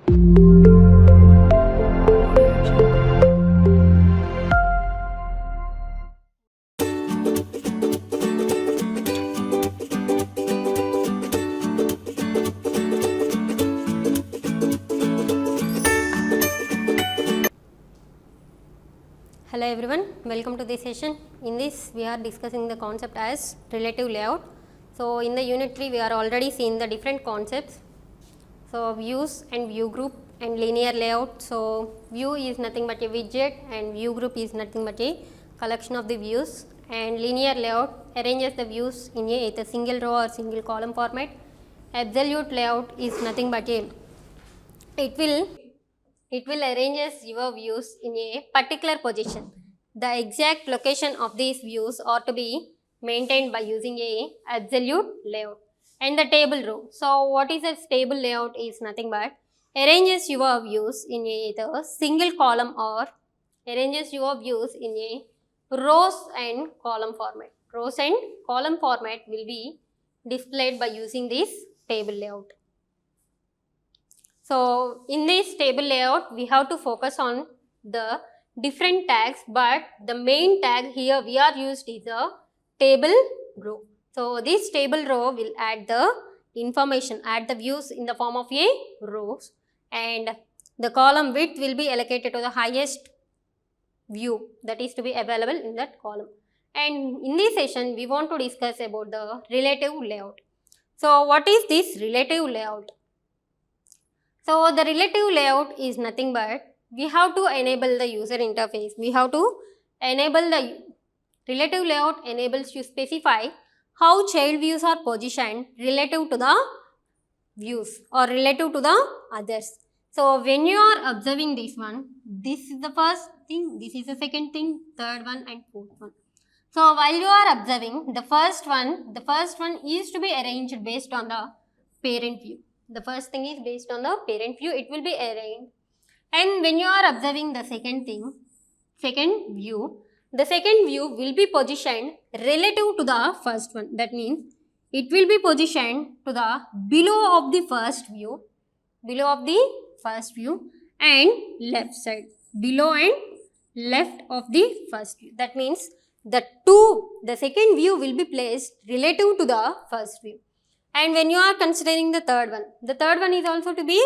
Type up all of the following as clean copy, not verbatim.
Hello everyone, welcome to this session. In this we are discussing the concept as relative layout. So in the unit 3 we are already seeing the different concepts. So views and view group and linear layout. So view is nothing but a widget and view group is nothing but a collection of the views, and linear layout arranges the views in either single row or single column format. Absolute layout is nothing but a it will arranges your views in a particular position. The exact location of these views are to be maintained by using a absolute layout. And the table row. So what is a table layout is nothing but arranges your views in either single column or arranges your views in a rows and column format. Rows and column format will be displayed by using this table layout. So in this table layout we have to focus on the different tags, but the main tag here we are used is a table row. So this table row will add the information, add the views in the form of a rows, and the column width will be allocated to the highest view that is to be available in that column. And in this session we want to discuss about the relative layout. So what is this relative layout? So the relative layout is nothing but we have to enable the user interface. We have to enable the relative layout enables you specify how child views are positioned relative to the views or relative to the others. So when you are observing this one, this is the first thing, this is the second thing, third one and fourth one. So while you are observing the first one is to be arranged based on the parent view. The first thing is based on the parent view, it will be arranged. And when you are observing the second view, the second view will be positioned relative to the first one. That means it will be positioned to the below of the first view and left side, below and left of the first view. That means the second view will be placed relative to the first view. And when you are considering the third one is also to be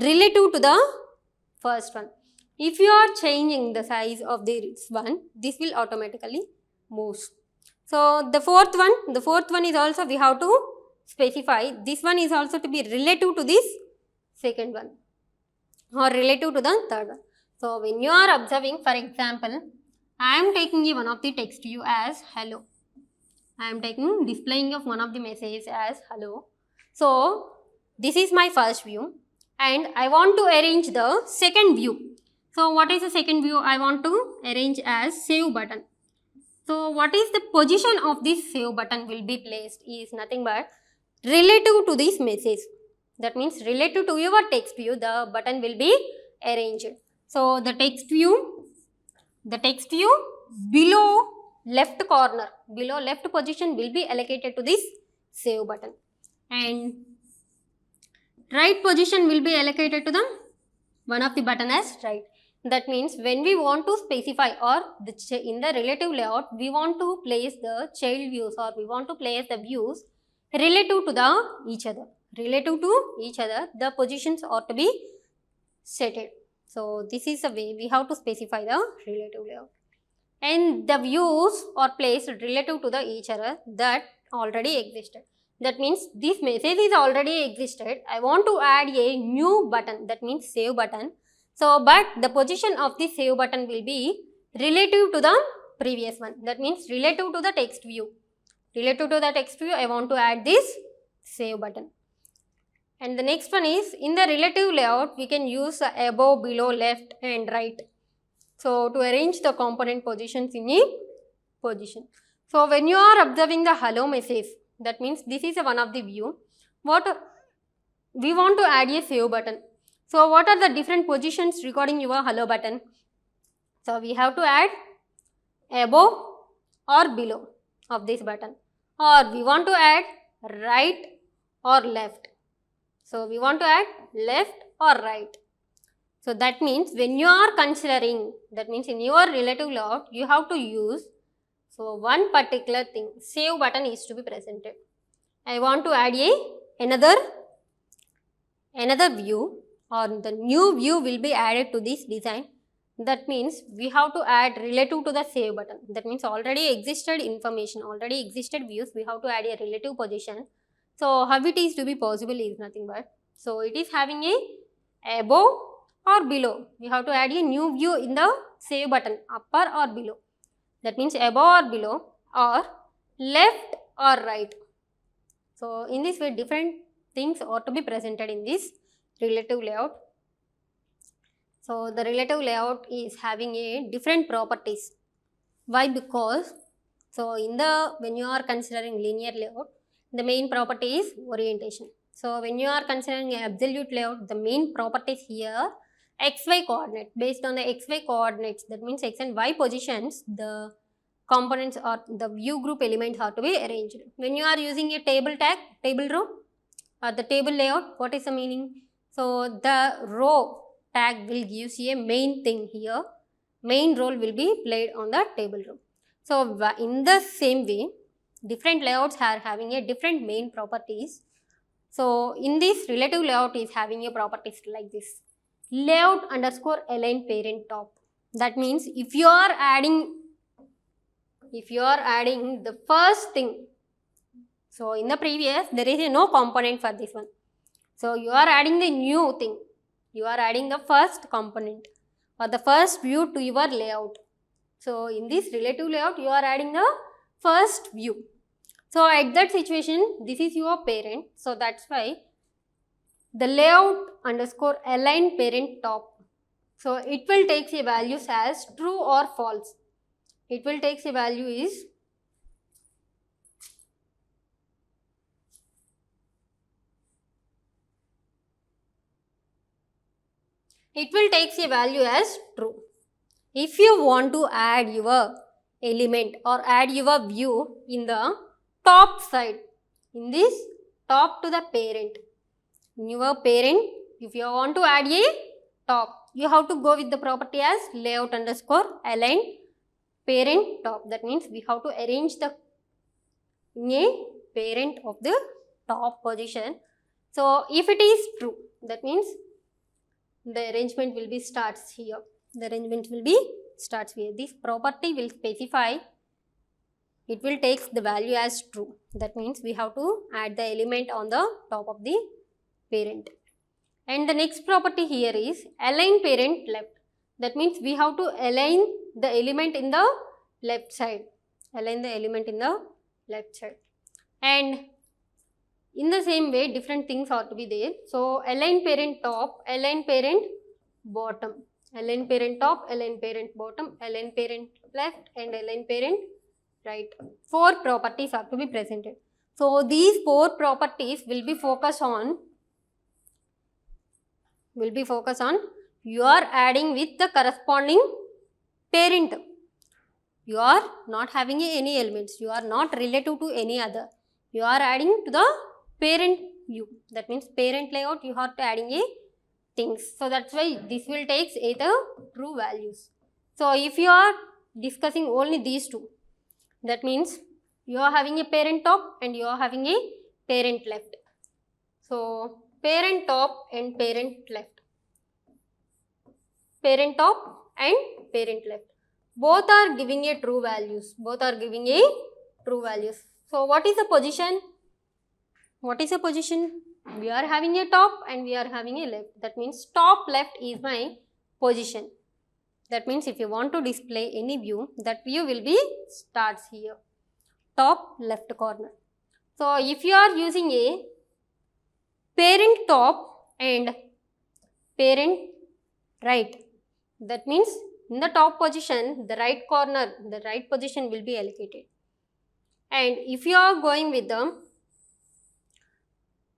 relative to the first one. If you are changing the size of this one, this will automatically move. So the fourth one is also we have to specify, this one is also to be relative to this second one or relative to the third one. So when you are observing, for example, I am taking one of the text view as hello. I am taking displaying of one of the messages as hello. So this is my first view and I want to arrange the second view. So what is the second view? I want to arrange as save button. So what is the position of this save button will be placed is nothing but relative to this message. That means relative to your text view, the button will be arranged. So the text view below left corner, below left position will be allocated to this save button, and right position will be allocated to the one of the button as right. That means when we want to specify or in the relative layout we want to place the child views or we want to place the views relative to each other, the positions ought to be setted. So this is the way we have to specify the relative layout. And the views are placed relative to each other that already existed. That means this message is already existed. I want to add a new button, that means save button. So, but the position of the save button will be relative to the previous one. That means relative to the text view. I want to add this save button. And the next one is in the relative layout we can use above, below, left and right. So to arrange the component positions in a position. So when you are observing the hello message, that means this is one of the view. We want to add a save button. So what are the different positions regarding your hello button? So we have to add above or below of this button, or we want to add right or left. So we want to add left or right. So that means when you are considering, that means in your relative layout, you have to use, so one particular thing, save button is to be presented. I want to add another view, or the new view will be added to this design. That means we have to add relative to the save button. That means already existed information, already existed views, we have to add a relative position. So how it is to be possible is nothing but, so it is having a above or below. We have to add a new view in the save button, upper or below. That means above or below, or left or right. So in this way different things are to be presented in this relative layout. So the relative layout is having a different properties. Why? Because so when you are considering linear layout, the main property is orientation. So when you are considering an absolute layout, the main properties here xy coordinate. Based on the xy coordinates, that means x and y positions, the components or the view group elements are to be arranged. When you are using a table tag, table row or the table layout, what is the meaning? So the row tag will gives you a main thing here. Main role will be played on the table row. So in the same way, different layouts are having a different main properties. So in this relative layout is having a properties like this. Layout underscore align parent top. That means if you are adding the first thing, so in the previous there is no component for this one. So you are adding the new thing. You are adding the first component or the first view to your layout. So in this relative layout, you are adding the first view. So at that situation, this is your parent. So that's why the layout underscore align parent top. So it will take a values as true or false. It will take a value is a value as true. If you want to add your element or add your view in the top side, in this top to the parent, in your parent, if you want to add a top, you have to go with the property as layout underscore align parent top. That means we have to arrange the parent of the top position. So if it is true, that means the arrangement will be starts here. The arrangement will be starts here. This property will specify, it will take the value as true. That means we have to add the element on the top of the parent. And the next property here is align parent left. That means we have to align the element in the left side. Align the element in the left side. And in the same way, different things are to be there. So align parent top, align parent bottom, align parent top, align parent bottom, align parent left, and align parent right. 4 properties are to be presented. So these 4 properties will be focused on you are adding with the corresponding parent. You are not having any elements. You are not relative to any other. You are adding to the parent view. That means parent layout you have to adding a things. So that's why this will take either true values. So if you are discussing only these two, that means you are having a parent top and you are having a parent left. So parent top and parent left. Parent top and parent left. Both are giving a true values. Both are giving a true values. So what is the position? What is the position? We are having a top and we are having a left. That means top left is my position. That means if you want to display any view, that view will be starts here. Top left corner. So if you are using a parent top and parent right, that means in the top position, the right corner, the right position will be allocated. And if you are going with the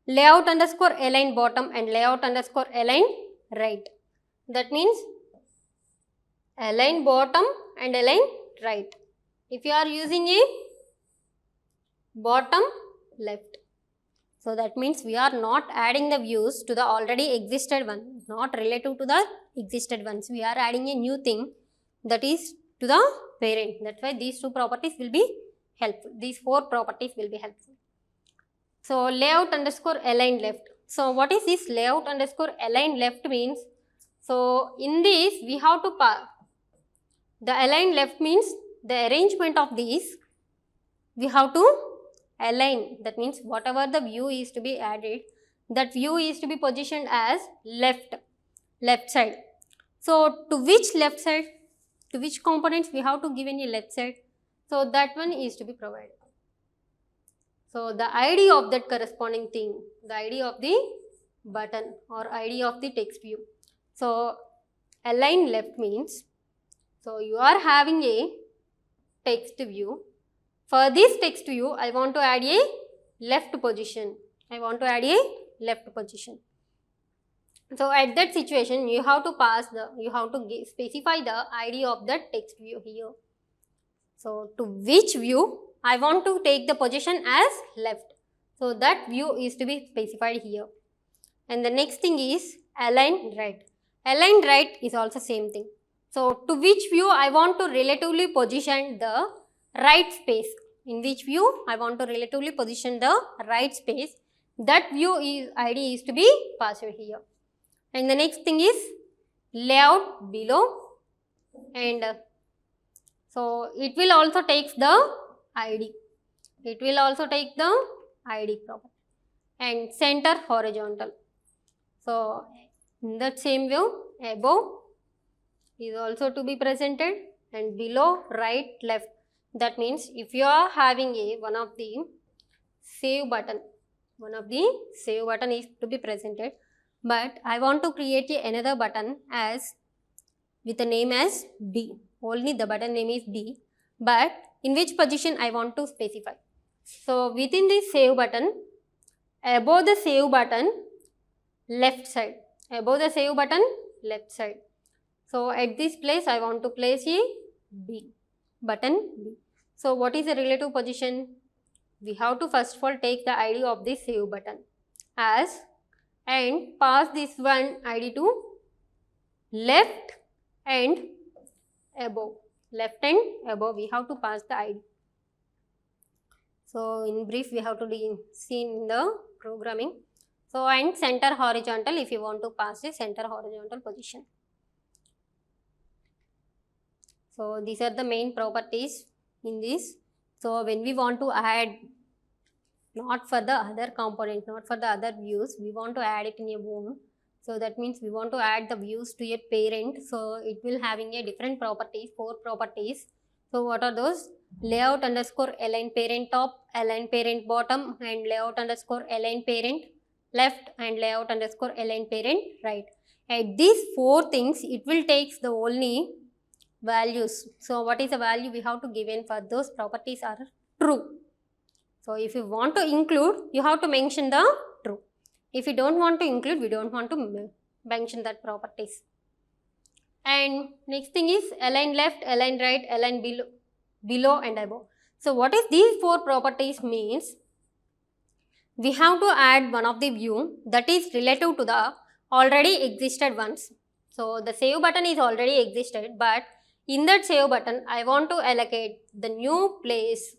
layout underscore align bottom and layout underscore align right, that means align bottom and align right. If you are using a bottom left, So that means we are not adding the views to the already existed one, not relative to the existed ones. We are adding a new thing that is to the parent. That's why these two properties will be helpful. These four properties will be helpful. So layout underscore align left. So what is this layout underscore align left means? So in this we have to the align left means the arrangement of these we have to align. That means whatever the view is to be added, that view is to be positioned as left side. So to which left side, to which components we have to give any left side, so that one is to be provided. So the ID of that corresponding thing, the ID of the button or ID of the text view. So align left means, so you are having a text view. For this text view, I want to add a left position. I want to add a left position. So at that situation, you have to specify the ID of that text view here. So to which view I want to take the position as left. So that view is to be specified here. And the next thing is align right. Align right is also same thing. So to which view I want to relatively position the right space. In which view I want to relatively position the right space. That view is ID is to be passed here. And the next thing is layout below, and so it will also take the ID. It will also take the ID property. And center horizontal. So in that same view, above is also to be presented, and below right left. That means if you are having one of the save button is to be presented, but I want to create another button as with the name as D. Only the button name is D, but in which position I want to specify. So within this save button, above the save button left side, So at this place I want to place a B, button B. So what is the relative position? We have to first of all take the ID of this save button as, and pass this one ID to left and above. Left and above we have to pass the ID. So in brief we have to see in the programming. So and center horizontal if you want to pass the center horizontal position. So these are the main properties in this. So when we want to add, not for the other component, not for the other views, we want to add it in a own. So that means we want to add the views to a parent. So it will having a different properties, 4 properties. So what are those? Layout underscore align parent top, align parent bottom, and layout underscore align parent left, and layout underscore align parent right. At these 4 things, it will take the only values. So what is the value we have to give in for those properties are true. So if you want to include, you have to mention the true. If you don't want to include, we don't want to mention that properties. And next thing is align left, align right, align below and above. So what is these 4 properties means? We have to add one of the view that is relative to the already existed ones. So the save button is already existed, but in that save button, I want to allocate the new place.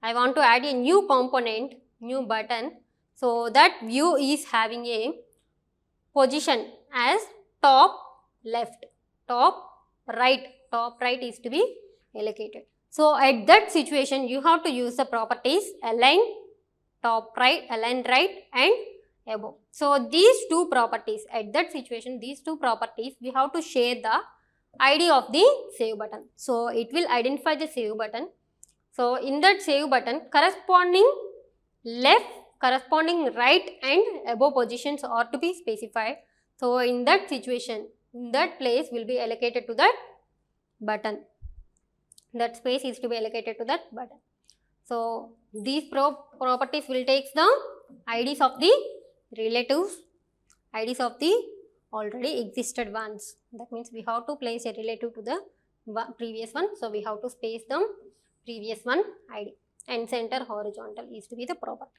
I want to add a new component, new button. So that view is having a position as top left, top right is to be allocated. So at that situation, you have to use the properties align top right, align right and above. So these 2 properties, at that situation, these 2 properties, we have to share the ID of the save button. So it will identify the save button. So in that save button, corresponding left, corresponding right and above positions are to be specified. So in that situation, that place will be allocated to that button. That space is to be allocated to that button. So these properties will take the IDs of the relatives, IDs of the already existed ones. That means we have to place a relative to the previous one. So we have to space the previous one ID, and center horizontal is to be the property.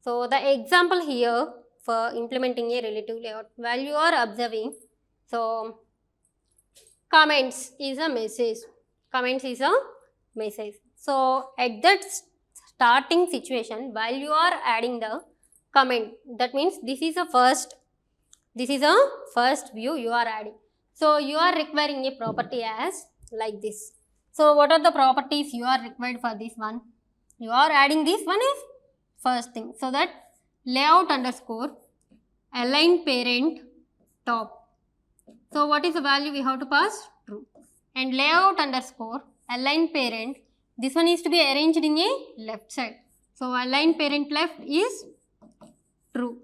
So the example here for implementing a relative layout, while you are observing, so comments is a message. Comments is a message. So at that starting situation, while you are adding the comment, that means this is a first view you are adding. So you are requiring a property as like this. So what are the properties you are required for this one? You are adding this one is first thing. So that layout underscore align parent top. So what is the value we have to pass? True. And layout underscore align parent, this one is to be arranged in a left side. So align parent left is true.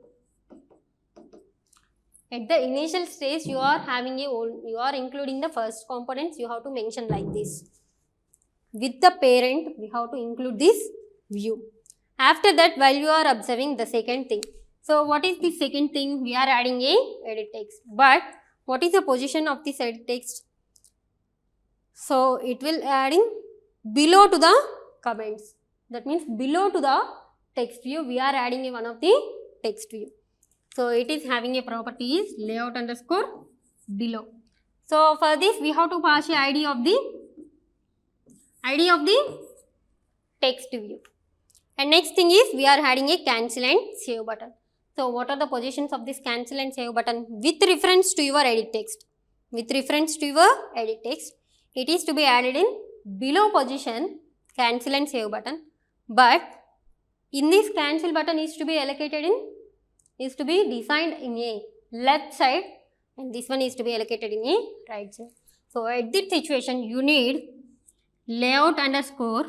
At the initial stage, you are including the first components, you have to mention like this. With the parent, we have to include this view. After that, while you are observing the second thing. So what is the second thing? We are adding a edit text. But what is the position of this edit text? So it will adding below to the comments. That means below to the text view, we are adding one of the text view. So it is having a property is layout underscore below. So for this we have to pass a ID of the text view. And next thing is we are adding a cancel and save button. So what are the positions of this cancel and save button? With reference to your edit text. With reference to your edit text, it is to be added in below position cancel and save button. But in this cancel button is to be allocated in defined in a left side, and this one is to be allocated in a right side. So at this situation you need layout underscore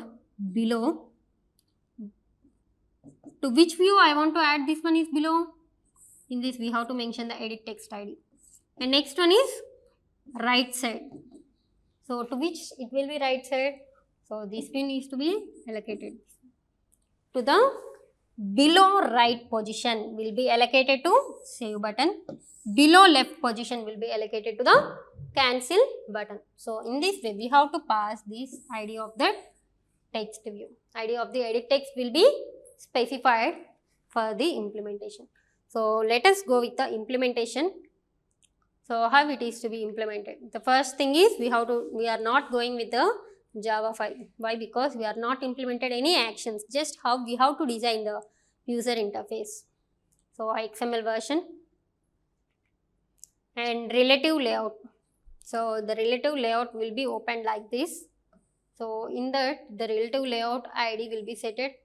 below. To which view I want to add this one is below. In this we have to mention the edit text ID. And next one is right side. So to which it will be right side. So this one is to be allocated to the below right position will be allocated to save button. Below left position will be allocated to the cancel button. So in this way we have to pass this ID of the text view. ID of the edit text will be specified for the implementation. So let us go with the implementation. So how it is to be implemented? The first thing is we are not going with the Java file. Why? Because we are not implemented any actions, just how we have to design the user interface. So XML version and relative layout. So the relative layout will be opened like this. So in that the relative layout ID will be set it,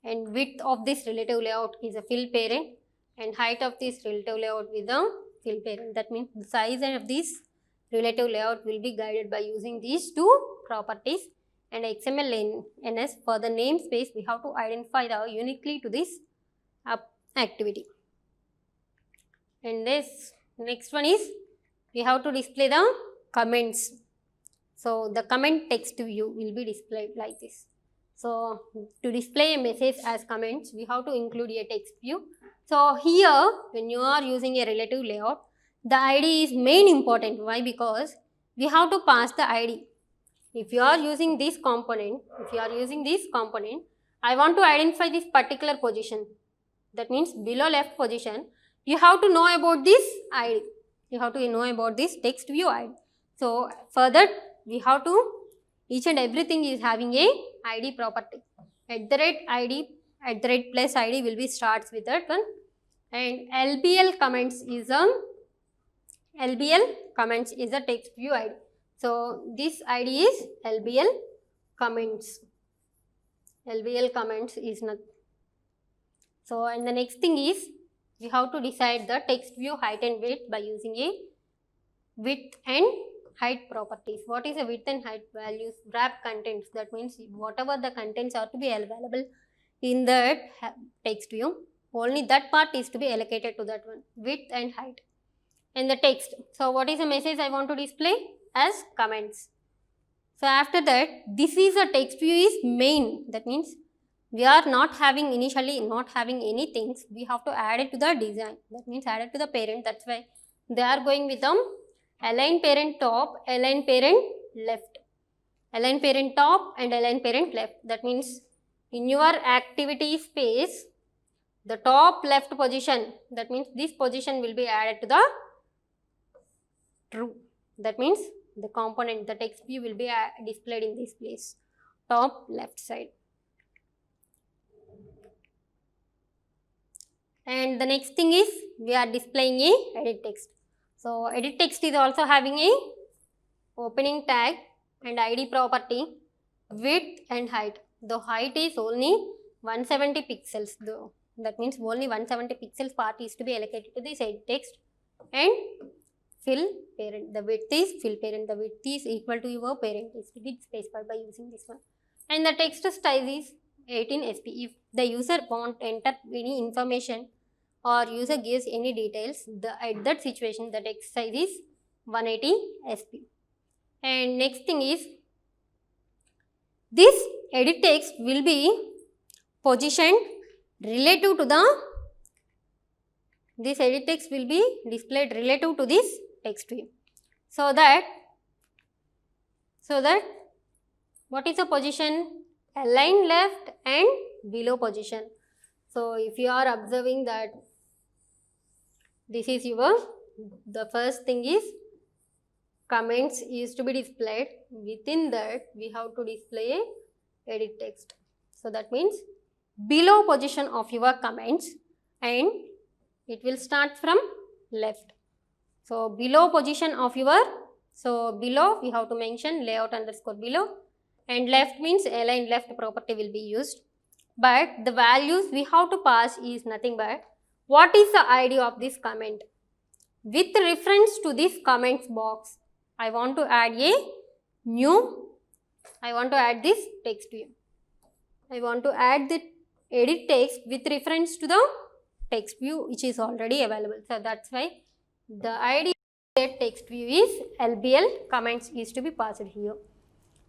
and width of this relative layout is a fill parent and height of this relative layout with a fill parent. That means the size of this relative layout will be guided by using these two properties. And XML NS for the namespace we have to identify the uniquely to this activity. And this next one is we have to display the comments. So the comment text view will be displayed like this. So to display a message as comments, we have to include a text view. So here when you are using a relative layout, the ID is main important. Why? Because we have to pass the ID. If you are using this component, I want to identify this particular position. That means below left position, you have to know about this ID. You have to know about this text view ID. So for that, we have to, each and everything is having a ID property. @ID, @plus ID will be starts with that one. And LBL comments is a text view ID. So this ID is LBL comments. LBL comments is not. So and the next thing is we have to decide the text view height and width by using a width and height properties. What is a width and height values? Wrap contents. That means whatever the contents are to be available in that text view, only that part is to be allocated to that one, width and height. And the text. So what is the message I want to display? As comments. So after that, this is a text view is main. That means we are initially not having any things. We have to add it to the design. That means add it to the parent. That's why they are going with align parent top, align parent left. Align parent top and align parent left. That means in your activity space, the top left position, that means this position will be added to the true. That means the component, the text view will be displayed in this place, top left side. And the next thing is we are displaying a edit text. So edit text is also having a opening tag and ID property, width and height. The height is only 170 pixels though. That means only 170 pixels part is to be allocated to this edit text. And fill parent, the width is fill parent, the width is equal to your parent is to be specified by using this one. And the text size is 18 sp. If the user won't enter any information or user gives any details, at that situation the text size is 180 sp. And next thing is, this edit text will be positioned relative to the, this edit text will be displayed relative to this text view. So that what is the position? Align left and below position. So if you are observing that this is your, the first thing is comments is to be displayed, within that we have to display a edit text. So that means below position of your comments, and it will start from left. So below position of your, so below we have to mention layout underscore below, and left means align left property will be used. But the values we have to pass is nothing but what is the ID of this comment. With reference to this comments box, I want to add a new, I want to add this text view. I want to add the edit text with reference to the text view which is already available. So that's why the ID of that text view is LBL comments is to be passed here.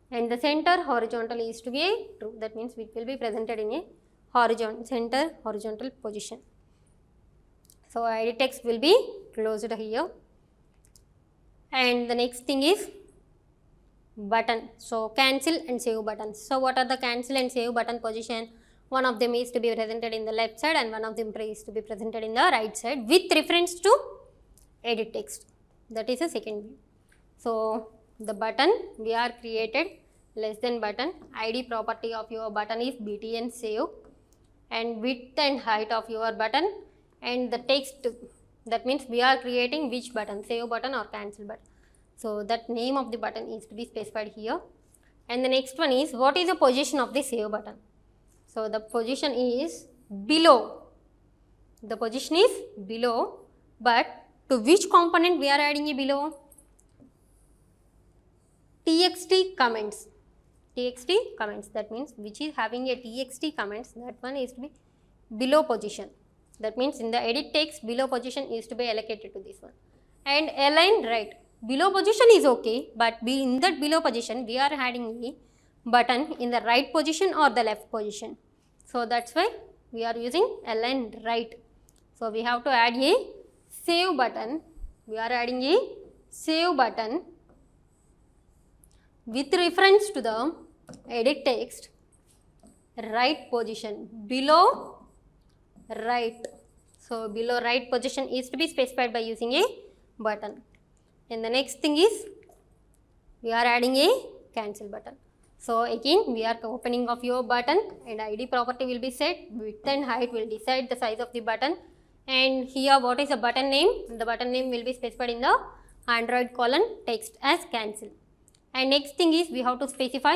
And the center horizontal is to be a true. That means it will be presented in a horizontal, center horizontal position. So ID text will be closed here. And the next thing is button. So cancel and save buttons. So what are the cancel and save button position? One of them is to be presented in the left side and one of them is to be presented in the right side with reference to edit text. That is the second view. So the button we are created less than button. ID property of your button is btn save, and width and height of your button, and the text, that means we are creating which button, save button or cancel button. So that name of the button is to be specified here. And the next one is what is the position of the save button. So the position is below. The position is below, but to which component we are adding a below? TXT comments. TXT comments, that means which is having a TXT comments, that one is to be below position. That means in the edit text below position is to be allocated to this one. And align right. Below position is okay, but in that below position we are adding a button in the right position or the left position. So that's why we are using align right. So we have to add a save button. We are adding a save button with reference to the edit text right position, below right. So below right position is to be specified by using a button. And the next thing is we are adding a cancel button. So again we are opening of your button and ID property will be set, width and height will decide the size of the button. And here what is the button name? The button name will be specified in the Android colon text as cancel. And next thing is we have to specify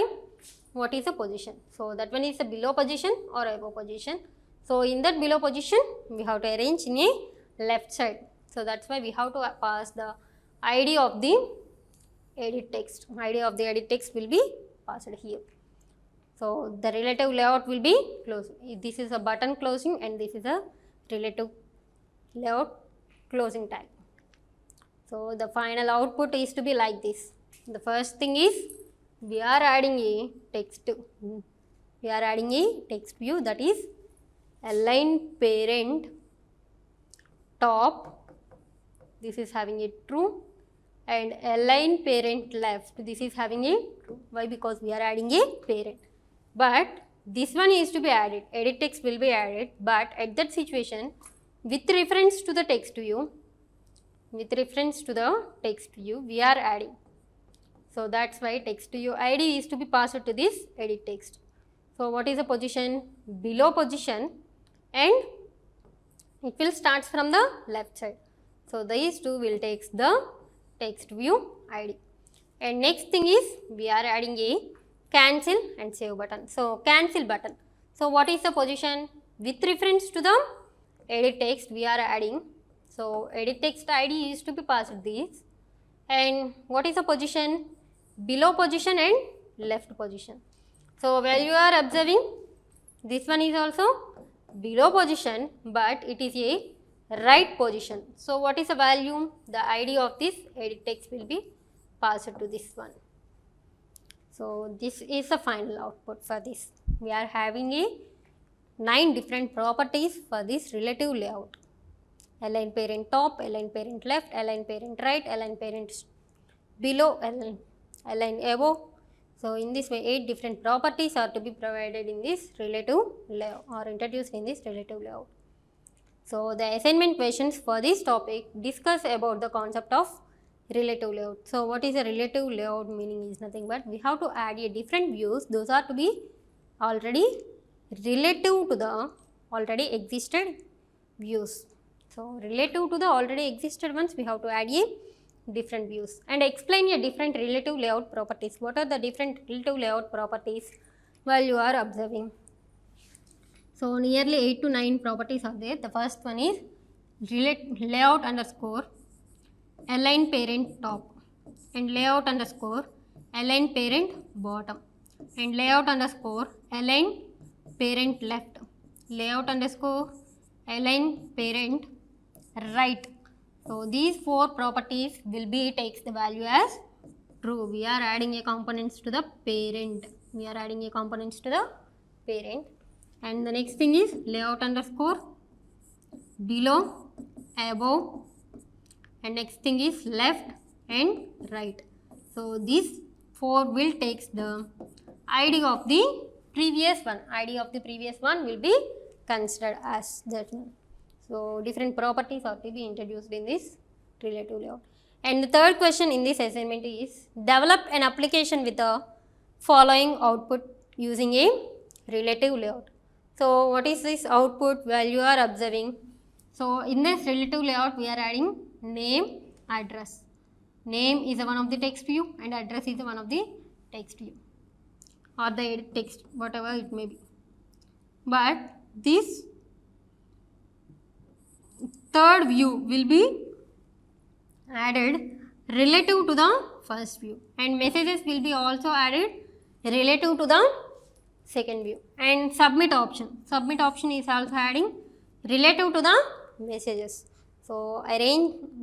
what is the position. So that one is the below position or above position. So in that below position we have to arrange in a left side. So that's why we have to pass the ID of the edit text. ID of the edit text will be passed here. So the relative layout will be closed. This is a button closing and this is a relative layout closing tag. So the final output is to be like this. The first thing is we are adding a text. We are adding a text view, that is align parent top. This is having a true, and align parent left. This is having a true. Why? Because we are adding a parent. But this one is to be added, edit text will be added, but at that situation, with reference to the text view, we are adding. So that's why text view ID is to be passed to this edit text. So what is the position? Below position, and it will start from the left side. So these two will take the text view ID. And next thing is we are adding a cancel and save button. So cancel button. So what is the position? With reference to the edit text we are adding. So edit text ID is to be passed this. And what is the position? Below position and left position. So while you are observing, this one is also below position, but it is a right position. So what is the value? The ID of this edit text will be passed to this one. So this is the final output for this. We are having a 9 different properties for this relative layout. Align parent top, align parent left, align parent right, align parent below, align above. So in this way 8 different properties are to be provided in this relative layout or introduced in this relative layout. So the assignment questions for this topic discuss about the concept of relative layout. So what is a relative layout meaning is nothing but we have to add a different views, those are to be already relative to the already existed views. So relative to the already existed ones we have to add a different views and explain a different relative layout properties. What are the different relative layout properties while you are observing? So nearly 8 to 9 properties are there. The first one is layout underscore align parent top and layout underscore align parent bottom and layout underscore align parent left, layout underscore align parent right. So these 4 properties will be takes the value as true. We are adding a components to the parent. And the next thing is layout underscore below, above, and next thing is left and right. So these 4 will takes the ID of the previous one. ID of the previous one will be considered as that one. So different properties are to be introduced in this relative layout. And the third question in this assignment is develop an application with the following output using a relative layout. So what is this output while you are observing? So in this relative layout we are adding name, address. Name is one of the text view and address is one of the text view or the text, whatever it may be. But this third view will be added relative to the first view and messages will be also added relative to the second view. And submit option is also adding relative to the messages. So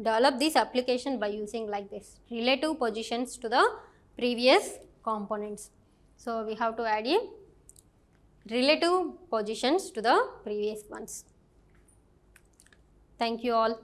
develop this application by using like this relative positions to the previous components. So we have to add a relative positions to the previous ones. Thank you all.